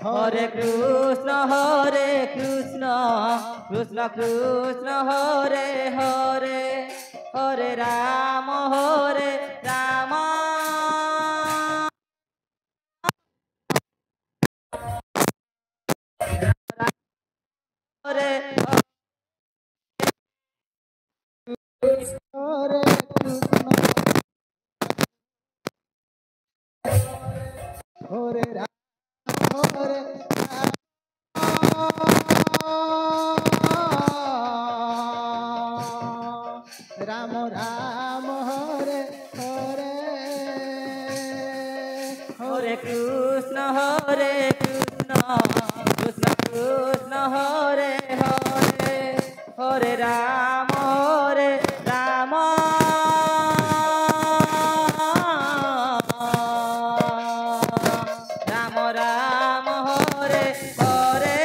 Hare Krishna, Krishna Krishna, Hare Hare, Hare Rama, Hare Hare Krishna, Hare Rama, Hare Rama, Rama, Hare Hare,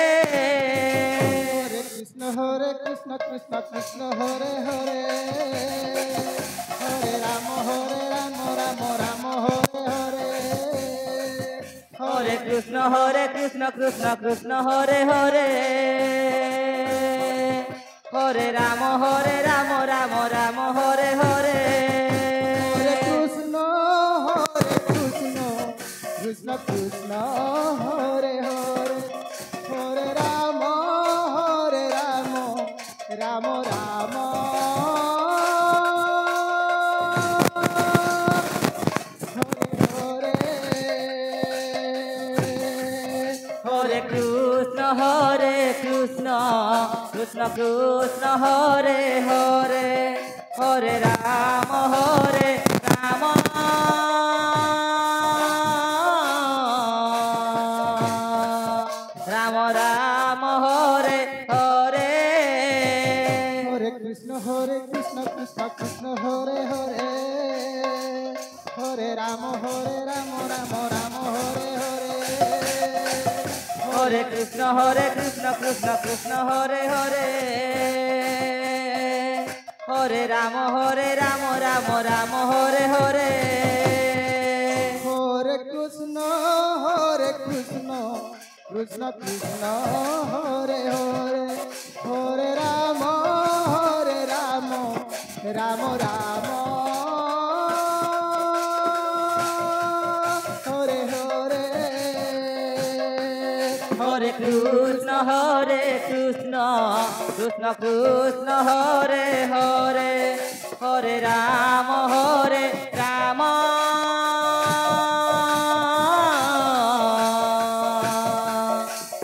Hare Krishna, Krishna Krishna, Hare Hare, Hare Rama, Rama Rama, Hare Hare. Hare Krishna, Krishna Krishna, Hare Hare, Hare Rama, Rama, Rama, Hare Hare, Hare Krishna, Krishna Krishna, Hare Hare, Hare Rama, Rama, Hare Hare. Hare Krishna, Krishna Krishna, Hare Hare, Hare Rama, Rama, Rama, Hare Hare Krishna, Krishna Krishna, Hare Hare, Hare Rama, Rama, Rama, Hare Hare. Hare Krishna, Krishna Krishna, Hare Hare, Hare Rama, Rama, Rama, Hare Hare, Hare Krishna, Krishna Hare Hare, Hare Rama, Rama, Hare Hare. Hare Krishna, Krishna Krishna, Hare Hare, Hare Rama, Rama, Rama, Hare Hare. Hare Krishna, Krishna Krishna, Hare Hare, Hare Rama,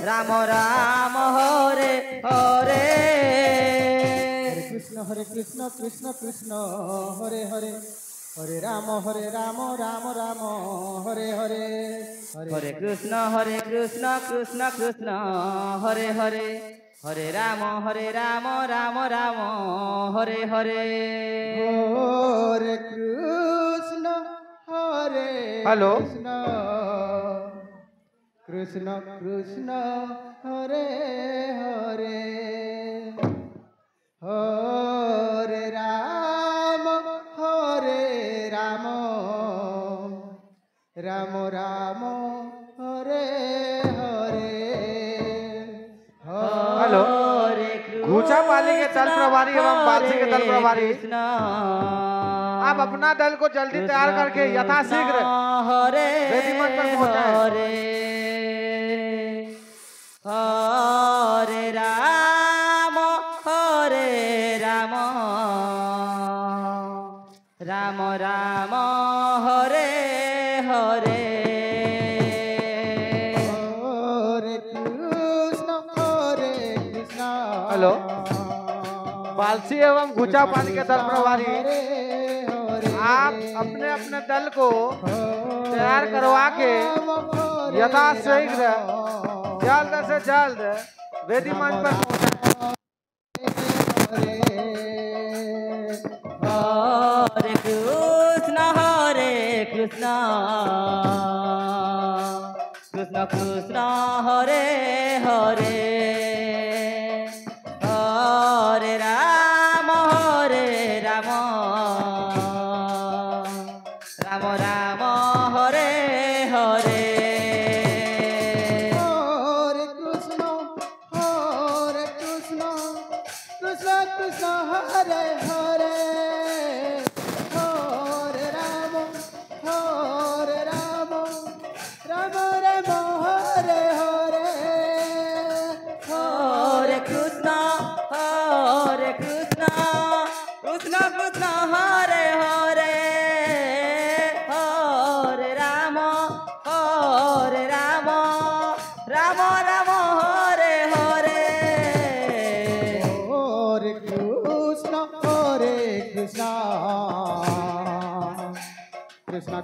Rama, Rama, Hare Hare. Hare Krishna, Krishna Krishna, Hare Hare, Hare Rama, Rama, Rama, Hare Hare, Hare Krishna, Krishna Krishna, Hare Hare, Hare Rama, Rama, Hare Hare. Hare Krishna, Hello. Krishna Krishna, Hare Hare, Hare Rama, Rama, Rama, Hare Hare, hello Ghucha Pali के दल प्रभारी एवं बालसी के दल प्रभारी आप अपना दल को जल्दी तैयार करके यथाशीघ्र वेदी मंच पर पहुंचाएं। Hare Rama, Rama Rama, Hare Hare. Hare Krishna, hello Balsi एवं घूचा पाली के दल प्रभारी आप अपने अपने दल को तैयार करवा के यथाशीघ्र जल्द से जल्द वेदी मंच पर पहुंचाएं। Hare Krishna, Krishna Krishna, Hare Hare, Hare Rama, Rama, Rama, Hare Hare.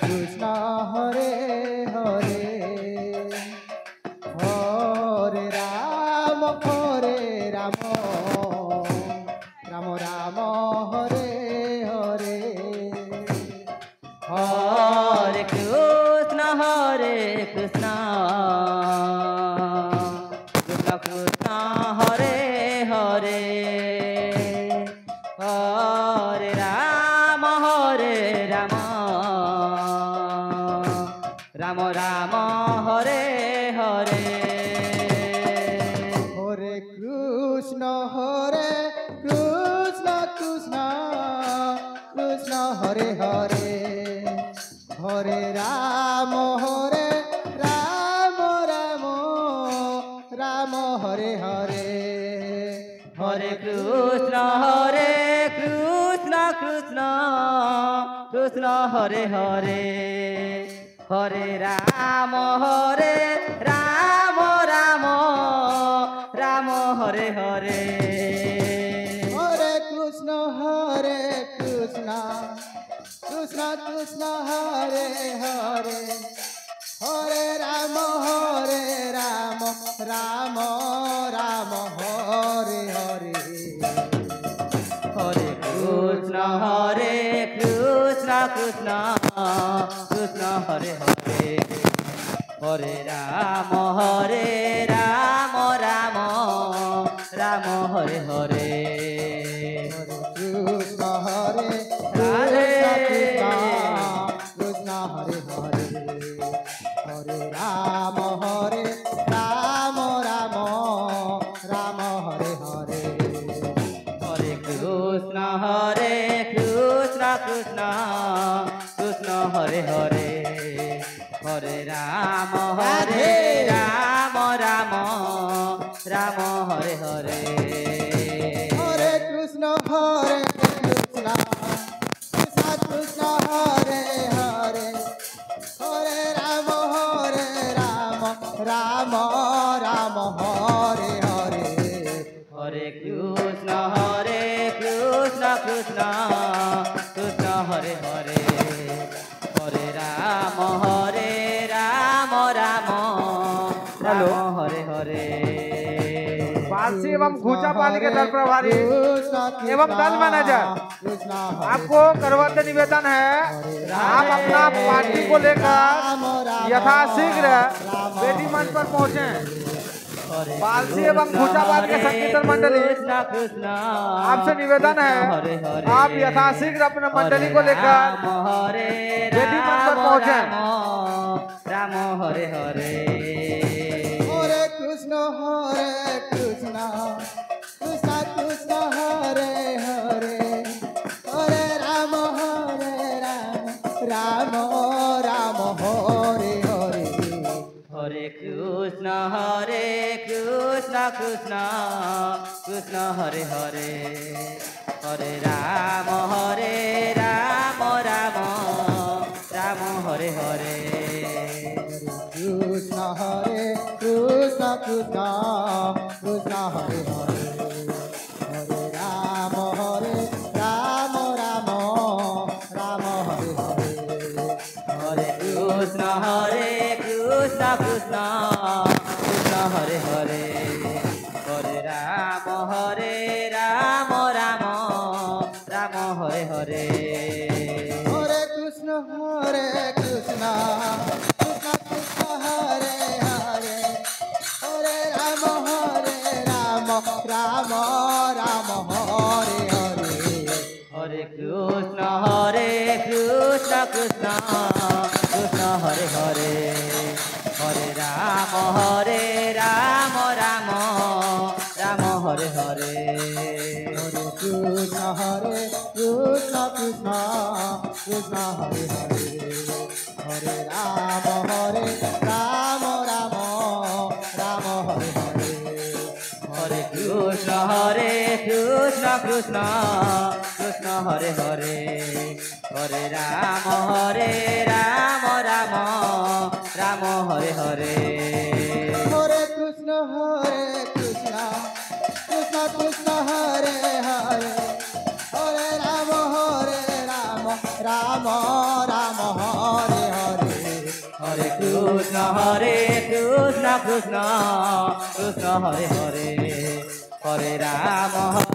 Krishna Hare Hare Hare Rama Rama Rama Hare Hare Hare Krishna Krishna Krishna Hare Hare Hare Rama Rama Rama Hare Hare Hare Krishna Krishna Krishna Hare Hare Hare Rama Rama Rama Hare Hare Hare Krishna Krishna Krishna Hare Hare Hare Rama Rama Rama Hare Hare Hare Krishna Krishna Krishna Hare Hare Hare Rama Rama Rama Hare Hare Hare Krishna Krishna Krishna Hare Hare Hare Rama Rama Rama Hare Hare Krishna Radhe. Krishna Hare Hare Hare Rama Rama Rama Hare Hare Hare Krishna Krishna Krishna Hare Hare Hare Rama Rama Rama Hare Hare Hare Krishna Krishna Krishna Hare Hare Hare Rama Rama Rama Hare Hare Hare Krishna Krishna Krishna Hare Hare Hare Rama Ram hello. Ram Hare Hare बालसी एवं घूचा पानी के दल प्रभारी एवं दल मैनेजर आपको करवत निवेदन है, आप अपना पार्टी को लेकर यथाशीघ्र बेटी मंच पर पहुंचे। बालसी एवं घूचा पानी के संकीर्तन मंडली आपसे निवेदन है, आप यथाशीघ्र अपने मंडली को लेकर बेटी मंच पर पहुंचे। राम हरे हरे हरे कृष्ण कृष्ण कृष्ण हरे हरे हरे राम राम राम हरे हरे हरे कृष्ण कृष्ण कृष्ण हरे हरे हरे राम राम राम हरे हरे कृष्ण कृष्ण कृष्ण हरे हरे हरे राम राम राम हरे हरे हरे कृष्ण कृष्ण कृष्ण हरे हरे हरे राम राम राम हरे हरे हरे कृष्ण कृष्ण कृष्ण हरे हरे हरे राम राम हरे हरे हरे कृष्ण कृष्ण कृष्ण हरे हरे हरे राम राम राम हरे हरे हरे कृष्ण कृष्ण कृष्ण हरे हरे हरे राम राम राम हरे हरे हरे कृष्ण कृष्ण हरे हरे हरे राम राम राम हरे हरे हरे कृष्ण कृष्ण कृष्ण हरे हरे हरे राम राम राम हरे কৃষ্ণ হরে কৃষ্ণ কৃষ্ণ কৃষ্ণ হরে হরে হরে রাম